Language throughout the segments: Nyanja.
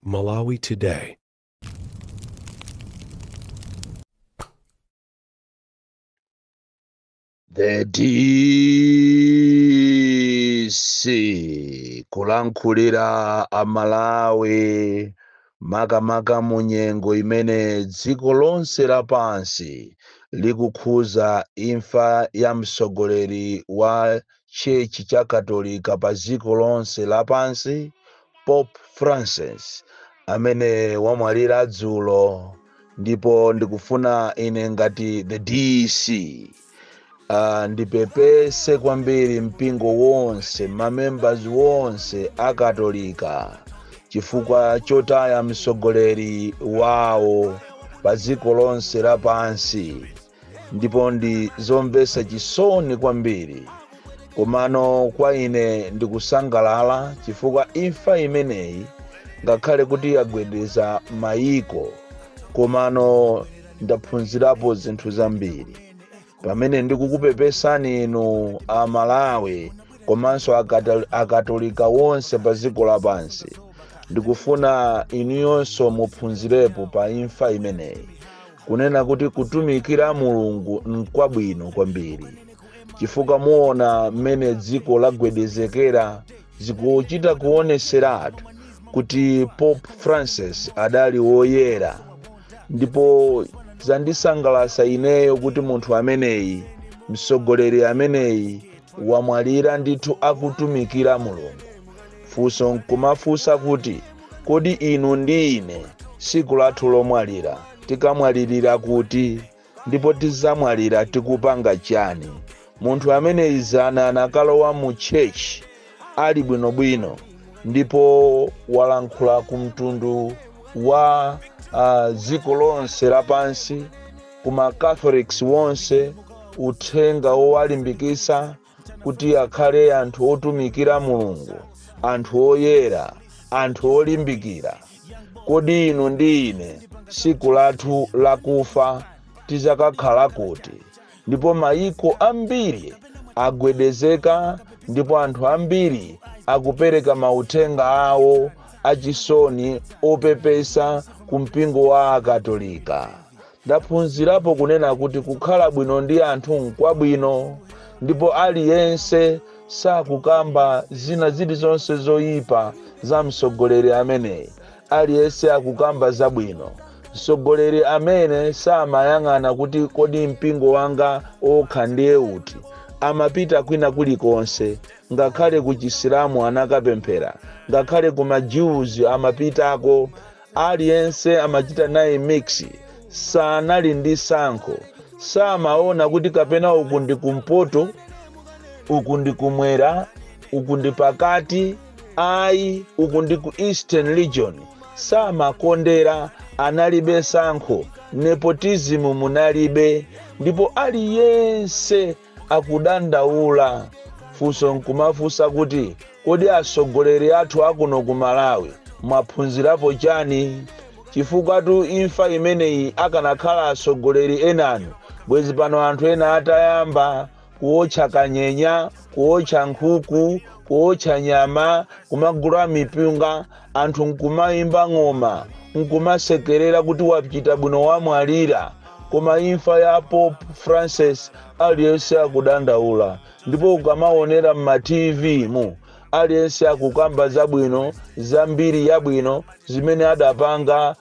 Malawi Today. The DC kulankhulira Malawi makamaka munyengo imene dziko lonse lapansi likukhuza imfa ya mtsogoleri wa chechi cha katolika pa dziko lonse lapansi Pope Francis amene wamwalira dzulo, ndipo ndikufuna ine ngati the DC ndipepese kwambiri mpingo wonse, mamembers wonse akatolika chifukwa chotaya mtsogoleri wawo pa dziko lonse lapansi, ndipo ndizomvetsa chisoni kwambiri. Komano kwa ine ndikusangalala chifukwa imfa imeneyi ngakhale kuti yagwedeza mayiko, komano ndaphunzirapo zinthu zambiri. Pamene ndikukupepesani inu Malawi komanso akatolika wonse pa dziko lapansi, ndikufuna inuyonso muphunzirepo pa imfa imeneyi, kunena kuti kutumikira Mulungu n'kwabwino kwambiri, chifukwa muona mmene dziko lagwedezekera zikuchita kuoneseratu kuti Pope Francis adali woyera. Ndipo zandisangalatsa ineyo kuti munthu ameneyi, mtsogoleri ameneyi, wamwalira ndithu akutumikira Mulungu. Funso nkumafunsa kuti kodi inu ndi ine tsiku lathu lomwalira tikamwalirira kuti, ndipo tizamwalira tikupanga chani? Munthu ameneyi zana anakalowa mu chechi ali bwinobwino, ndipo walankhula ku mtundu wa dziko lonse lapansi, kuma Catholics wonse, uthenga owalimbikitsa kuti akhale anthu otumikira Mulungu, anthu oyera, anthu olimbikira. Kodi inu ndi ine tsiku lathu lakufa tizakakhala kuti? Ndipo mayiko ambiri agwedezeka, ndipo anthu ambiri akupereka mauthenga awo achisoni opepesa ku mpingo wa akatolika. Ndaphunzirapo kunena kuti kukhala bwino ndi anthu n'kwabwino, ndipo aliyense sakukamba zina zilizonse zoyipa za mtsogoleri ameneyi, aliyense akukamba zabwino. Mtsogoleri amene samayang'ana kuti kodi mpingo wanga okha ndiye uti, amapita kwina kulikonse, ngakhale ku Chisilamu anakapemphera, ngakhale ku Majews amapitako, aliyense amachita naye mix, sanali ndi sankho. Samaona kuti kapena uku ndi kumpoto, uku ndi kumwera, uku ndi pakati, ayi uku ndi ku Eastern region. Samakondera, analibe sankho, nepotism munalibe, ndipo aliyense akudandaula. Funso nkumafunsa kuti kodi atsogoleri athu akuno ku Malawi mwaphunzirapo chani? Chifukwa tu imfa imeneyi akanakhala atsogoleri enanu, bwezi pano anthu ena atayamba kuotcha kanyenya, kuotcha nkhuku, kuotcha nyama, kumagula mipinga, anthu nkumayimba ng'oma, nkumasekerera kuti wapita bwino wamwalira. Koma imfa ya Pope Francis aliyense akudandaula, ndipo ukamaonera mma TV mu aliyense akukamba zabwino, zambiri yabwino zimene adapanga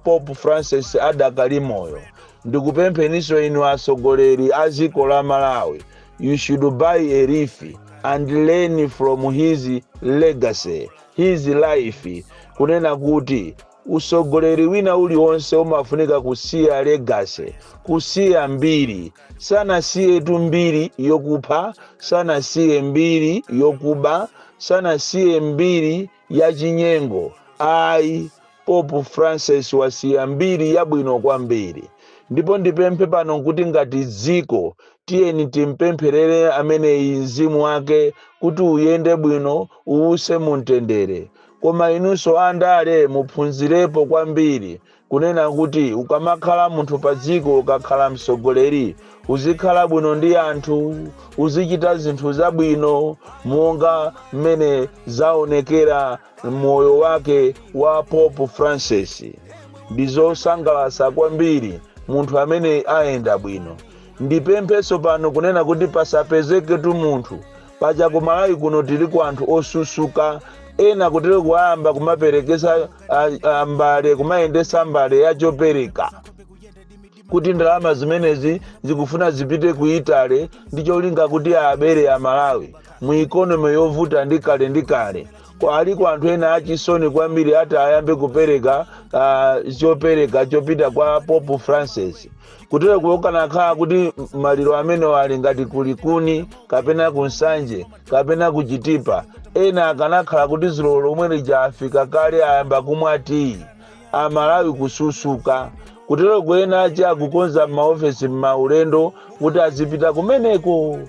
Pope Francis adakali moyo. Ndikupempheninso inu atsogoleri a dziko la Malawi, you should buy a leaf and learn from his legacy, his life, kunena kuti utsogoleri wina uliwonse umafunika kusiya legacy, kusiya mbiri. Sanasiye tu mbiri yokupha, sanasiye mbiri yokuba, sanasiye mbiri ya chinyengo. Ayi, Pope Francis wasiya mbiri yabwino kwambiri. Ndipo ndipemphe pano kuti ngati dziko tiyeni timpempherere ameneyi mzimu wake kuti uyende bwino, uwuse mumtendere. Koma inunso andale muphunzirepo kwambiri, kunena kuti ukamakhala munthu pa dziko ukakhala mtsogoleri uzikhala bwino ndi anthu, uzichita zinthu zabwino monga mmene zaonekera moyo wake wa Pope Francis. Ndizosangalatsa kwambiri munthu amene ayenda bwino. Ndipempheso pano kunena kuti pasapezeke tu munthu paja ku Malawi kuno tili ku anthu osusuka, ena kutero kuyamba kumaperekesa mbale, kumayendesa mbale yachopereka kuti ndalama zimenezi zikufuna zipite ku Italy ndicholinga kuti abere a Malawi mu economy yovuta ndikale. Kwa aliko anthu ena achisoni kwambiri ati ayambe kupereka chopereka chopita kwa Pope Francis. Kutero kukanakhala kuti maliro amene wali ngati kulikuni kapena kunsanje kapena kuchitipa, ena akanakhala kuti zilolo lomwe lijafika kale ayamba kumwati a Malawi kususuka. Kutero kwena acha kukonza maofesi maulendo kuti azipita kumeneko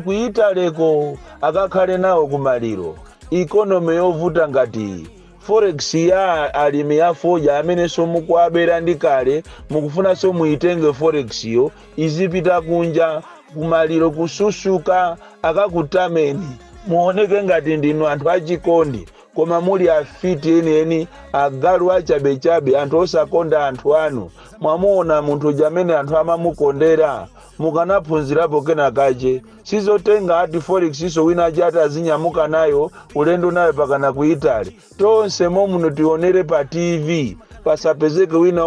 ku Italyko akakhale nawo kumaliro. Economy yovuta ngati forex ya alimi ya foja amene somukwabera ndikale mukufuna so muitenge forex yo izipita kunja kumaliro kususuka akakutameni muoneke ngati ndinu anthu achikondi koma muli afiti eni agalu achabechabe anthu osakonda anthu anu. Mwamuona munthu jamene anthu amamukondera mukanaphunzirapo kenakache sizotenga ati forex iso wina chata azinyamuka nayo ulendo nayo pakana ku Italy. Tonse muno tionere pa TV pasapezeke wina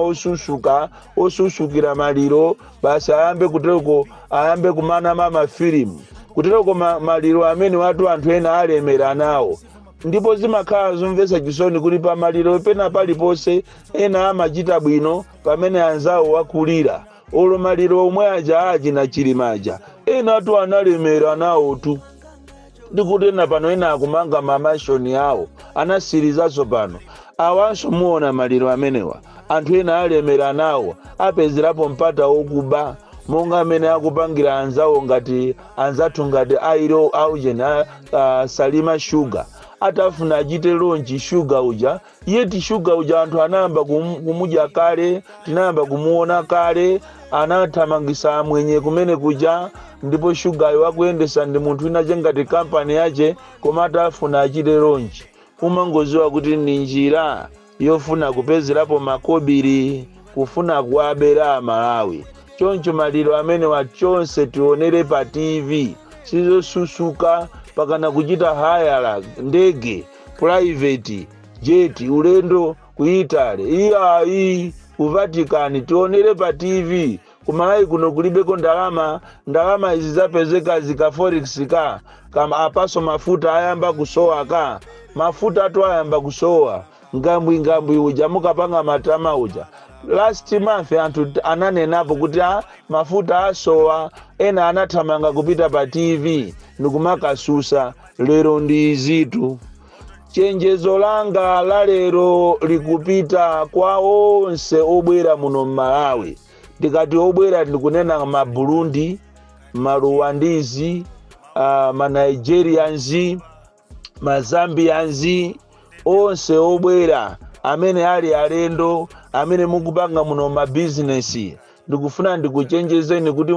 osusukira maliro basi ayambe kutereko ayambe kumana mama film kutereko maliro amene watu anthu ena alemera nawo. Ndipo zimakhala zomvetsa chisoni kuti pa maliro pena paliponse ena amachita bwino pamene anzawo wakulira. Olo maliro omwe aja achina chilimaja ena atu analemera nawo tu. Ndikuti ena pano ena akumanga mamashoni yawo anasirizaso pano. Awanso muona maliro amenewa anthu ena alemera nawo apezerapo mpata wokuba monga amene akupangira anzawo ngati anzathu ngati Airo Augen Salima Sugar atafuna achite lonji Sugar uja yeti Sugar uja anthu anayamba kumudya kale, tinayamba kumuona kale, anathamangisa mwenye kumene kuja. Ndipo Sugar yo akuyendesa ndi munthu ina ngati company yache koma atafuna achite lonji. Umangoziwa kuti ni njira yofuna kupezerapo makobiri kufuna kuabera Malawi. Choncho maliro amene wachonse tionere pa TV sizosusuka pakana kuchita hayala ndege private jet ulendo ku Italy iya ku Vatican tionere pa TV. Kumalawi kuno kulibeko ndalama izi zapezeka zika forex kama apaso mafuta ayamba kusowa mafuta atu ayamba kusowa ngambwi uja mukapanga matama uja. Last month anthu ananenapo kuti mafuta asowa ena anathamanga kupita pa TV nikumakasusa. Lero ndi izitu. Chenjezo langa la lero likupita kwa onse obwera muno Malawi. Ndikati obwera ndikunena ma Burundi, ma Rwandizi, ma Nigerians, ma Zambians, onse obwera amene ali alendo amene mukupanga muno ma business. Ndikufuna ndikuchenjezeni kuti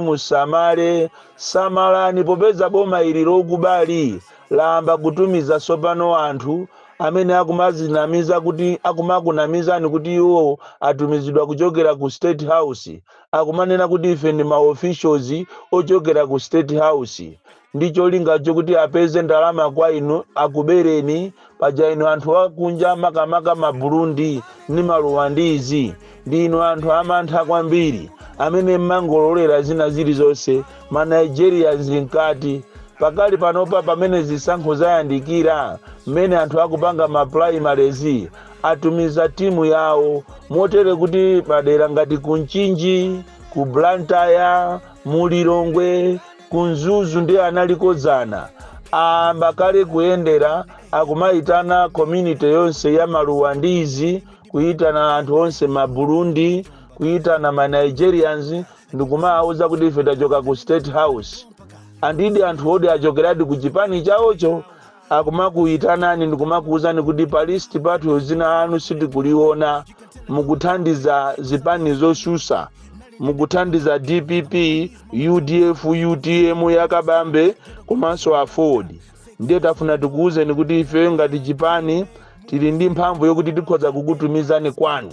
samalani popeza boma ili lokubali lamba kutumiza sopano anthu amene akumazinamiza kuti akumakunamizani kuti iwo atumizidwa kuchokera ku State House. Akumanena kuti ife ndi ma officials ochokera ku State House. Ndicho linga chokuti apeze ndalama kwa inu akubereni paja inu anthu wakunja makamaka ma Burundi ni ma Rwandizi. Ndi inu anthu amantha kwambiri amene mmangololera zina zilizonse ma Nigerians nkati. Pakali panopa pamene zisankho zayandikira mmene anthu akupanga ma primaries atumiza timu yawo motere kuti padera ngati kunchinji, ku Blantyre, mulilongwe, kunzuzu ndi analikozana ambakale kuyendera akumaitana community yonse ya Rwandizi, kuitana anthu onse ma Burundi, kuitana ma Nigerians ndikumauza kuti ife tachoka ku State House. Andidi anthu odi achokeradi ku chipani chawocho akumakuitanani ndikumakuuzani kuti pa list pathu zina anu sitikuliona mukuthandiza zipani zosusa, mukuthandiza DPP, UDF, UTM yakabambe komanso afodi. Ndiye tafuna tikuuzeni kuti ife ngati chipani tili ndi mphamvu yokuti tikhoza kukutumizani kwanu.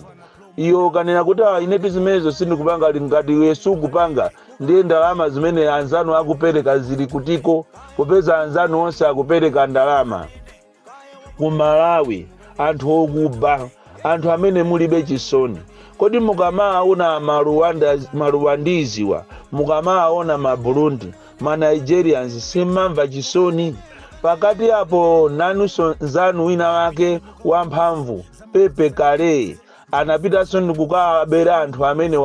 Iyo kanena kuti inetu zimenezo sindikupanga ngati iwe sukupanga, ndiye ndalama zimene anzanu akupereka zili kutiko, popeza anzanu onse akupereka ndalama. Ku Malawi anthu okuba, anthu amene mulibe chisoni. Kodi mukamaona maruwandiziwa, mukamaona maburundi, Nigerians simamva chisoni? Pakati apo nanuso nzanu wina wake wamphamvu Pepe Kale anapita ndi kukabera anthu amene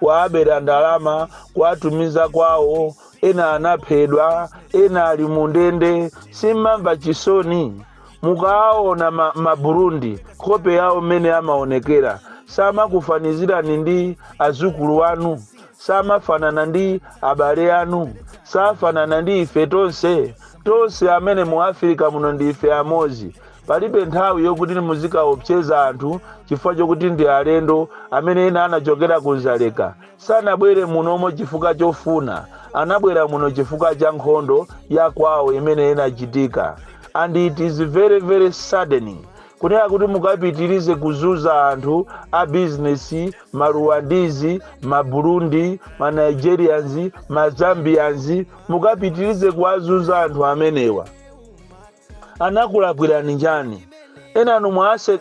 waabera ndalama kuatumiza kwawo, ena anaphedwa, ena ali mundende, simamva chisoni? Mukaona maburundi kope yawo mmene amaonekera, samakufanizirani ndi azukulu wanu, samafanana ndi abale anu, safanana ndi ife tonse amene mu Africa muno ndi ife amozi. Palibe nthawi yokuti muzikaopseza anthu chifukwa chokuti ndi alendo amene ena anachokera kuzaleka. Sanabwere munomo chifukwa chofuna, anabwera muno chifukwa cha nkhondo ya kwawo imene inachitika. And it is very, very saddening kunena kuti mukapitirize kuzuza anthu a business, maruwandizi, maburundi, Nigerians, Zambians, mukapitirize kuwazuza anthu amenewa. Anakulakwirani njani?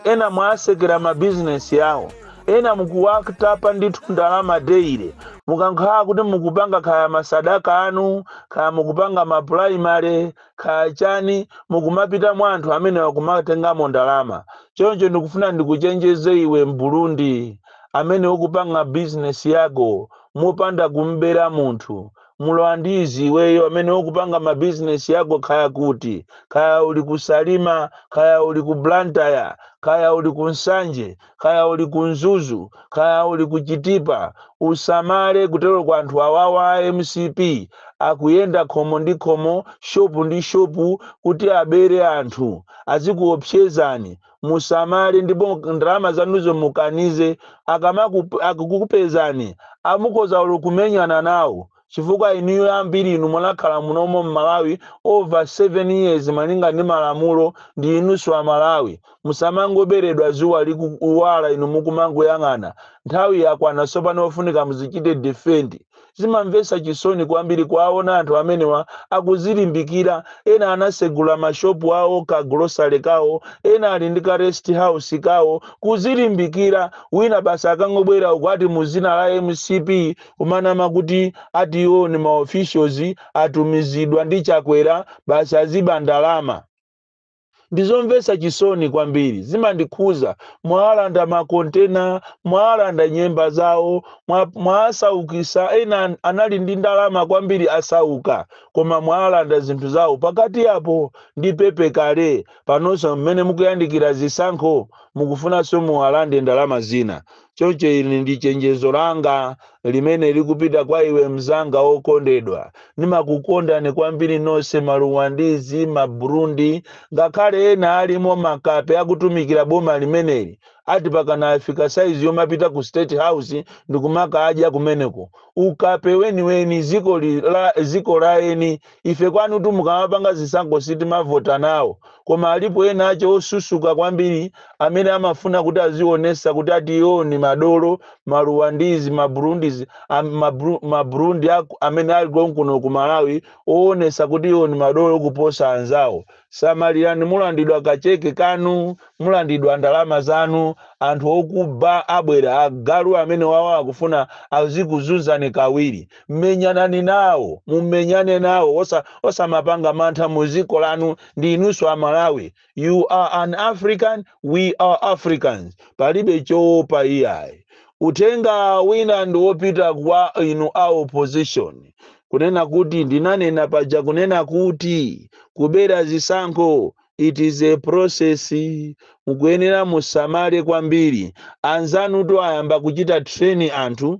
Ena mwasekera mabusiness yawo, ena mukuwatapa ndithu ndalama deire, mukankhala kuti mukupanga kaya masadaka anu, kaya mukupanga maprimary, kaya chani, mukumapita mwa anthu amene wakumatengamo ndalama. Choncho ndikufuna ndikuchenjeze iwe Mburundi amene ukupanga business yako mopanda kumbera munthu. Mulwandizi iweyo amene ukupanga mabusiness yako, kaya kuti, kaya uli kusalima, kaya uli ku Blantyre, kaya uli ku Nsanje, kaya uli ku Nzuzu, kaya uli ku Chitipa, usamale kutero kwa anthu awawa MCP akuyenda khomo ndi khomo, shopu ndi shopu kuti abere anthu azikuopsezani. Musamale ndipo ndalama zanuzo mukanize, akakupezani amukoza kumenyana nawo. Chifukwa iniyo ambiri inu munakhala munomo Malawi over 7 years malinga ndi malamulo ndi inuso wa Malawi. Musamangoberedwa zuwa likuwala inu mukumangoyang'ana. Nthawi yakwana sopano ofunika muzichite defend. Zimamvesa chisoni kwambiri kwaona anthu amenewa akuzilimbikira. Ena anasegula mashopu awo, ka grocery kawo, ena ali ndi ka rest house kawo, kuzilimbikira. Wina basa akangobwera ukwati muzina la MCP umanama kuti ati iwo ni maofficials atumizidwa ndi chakwera basi aziba ndalama. Ndizomvesa chisoni kwambiri, zimandikhuza. Mwalanda makontena, mwalanda nyemba zawo, mwasaukisa. Ena anali ndi ndalama kwambiri asauka, koma mwalanda zinthu zawo. Pakati apo ndi Pepe Kale panonso mmene mukuyandikira zisankho mukufuna so muwalande ndalama zina. Choncho ili ndi chenjezo langa limene likupita kwa iwe mzanga okondedwa. Nimakukondani kwambiri nonse maruwandizi, maburundi, ngakhale ena alimo makape akutumikira boma limeneli. Ati pakana afika saizi yomapita ku State House ndikumaka aja kumeneko. Ukape weni ziko la eni. Ife kwanu tu mukamapanga zisankho siti mavota nawo. Koma alipo ena ache osusuka kwambiri amene amafuna kuti azionesa kuti ati iyo ni madolo, maruwandizi, maburundizi, maburundi amene ali kuno ku Malawi oonesa kuti iyo ni madolo kuposa anzawo. Samalirani, mulandidwa kacheke kanu, mulandidwa ndalama zanu. Anthu okuba abwera agalu amene wawa akufuna azikuzunzani kawiri. Mmenyanani nawo, mumenyane nawo, osamapanga mantha muziko lanu ndi inuso a Malawi. You are an African, we are Africans. Palibe chopa iyayi. Utenga wina ndi wopita kwa inu a opposition. Kunena kuti ndinanena paja kunena kuti kubera zisankho it is a process. Mukuyenera musamale kwambiri. Anzanu to ayamba kuchita training anthu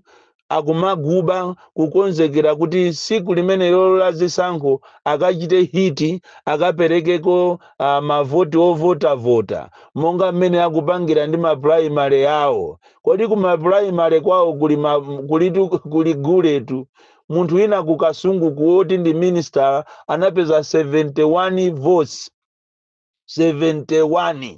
akumaguba kukonzekera kuti siku limenelo la zisankho akachite hiti akaperekeko mavoti ovota monga mmene akupangira ndi mapuraimari yawo. Kodi ku mapuraimari kwawo kuli guletu munthu wina kukasungu kuoti ndi minister anapeza 71 votes 71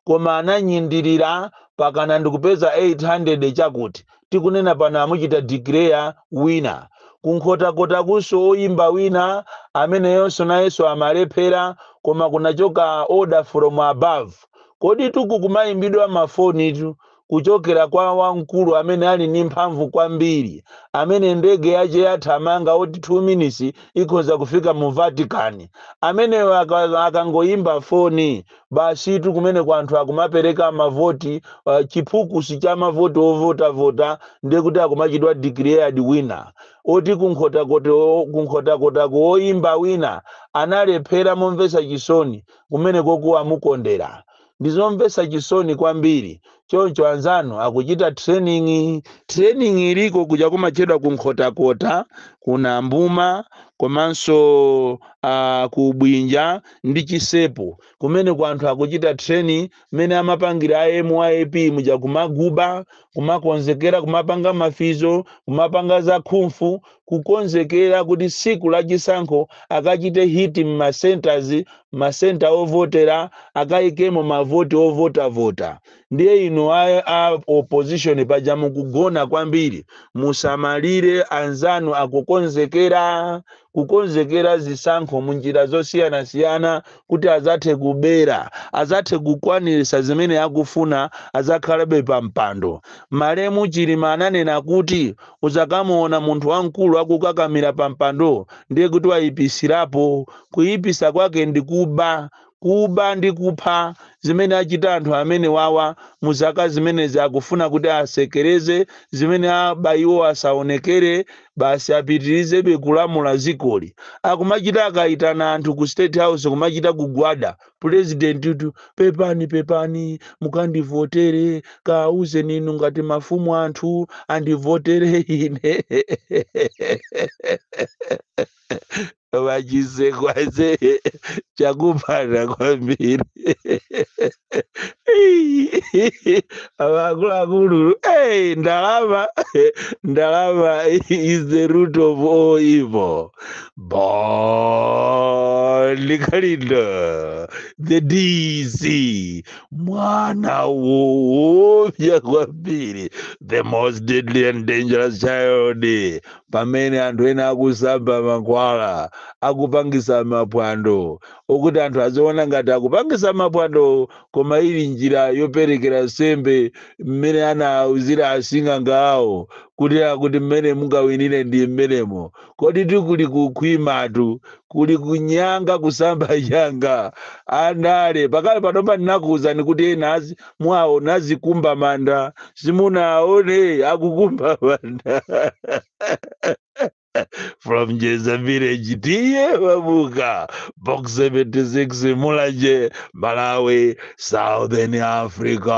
koma ananyindirira pakana ndikupeza 800 chakuti tikunena pano amuchita declare winner. Kunkhota kuso oyimba wina amene yonso nayeso amalephera koma kunachoka order from above. Kodi tuku kumayimbidwa mafoni tu kuchokera kwa wamkulu amene ali ndi mphamvu kwambiri amene ndege yache yathamanga oti 2 minutes ikhoza kufika mu Vatican, amene akangoyimba foni basi tu kumene kwa anthu akumapereka mavoti chiphukusi cha mavoti ovota ndiye kuti akumachidwa declared winner. Oti kunkhota oyimba wina analephera momvesa chisoni kumene kokuwa mukondera. Ndizomvesa chisoni kwambiri. Choncho anzano akuchita training iliko kuja kumachedwa kunkhota kuna mbuma komanso kubwinja ndi chisepo kumene kwa anthu akuchita training mene amapangira MYP muja kumaguba kumakonzekera kumapanga mafizo kumapanga za khumfu kukonzekera kuti siku la chisankho akachite hiti masenta ovotera akayikemo mavoti ovota. Ndiye ino a opposition paja mukugona kwambiri musamalire anzanu kukonzekera zisankho munjira zosiyana kuti azathe kubera azathe kukwanirisa zimene akufuna azakhalabe pa mpando. Malemu Chilima ananena kuti uzakamuona munthu wamkulu akukakamira pa mpando ndiye kuti wayipisirapo. Kuyipisa kwake ndi kuba ndi kupha zimene achita anthu amene wawa muzaka zimene zakufuna kuti asekereze zimene abayiwo asaonekere basi apitirize bekulamula zikoli. Akumachita akaitana anthu ku State House kumachita kugwada president utu pepani mukandivotere kauze ninu ngati mafumu anthu andivotere ine. Wajise kwaze chakupana kwambiri. Abakulu ndalama is the root of all evil. Likalindo the DC mwana woopya kwambiri, the most deadly and dangerous child. Pamene anthu ena akusamba mankhwala akupangisa mapwando okuti anthu aziona ngati akupangisa mapwando koma ili njira yoperekera sembe mmene anauzira asing'anga awo kuti mmene mungawinire ndi mmenemo. Kodi tikuli kukhwimatu kuli kunyanga kusamba changa andale pakale panomba ndinakuwuzani kuti ena mwawo nazikumba manda simunaone akukumba manda. From Jeza Village, Tiye Babuka, Box 76, Mulanje, Malawi, Southern Africa.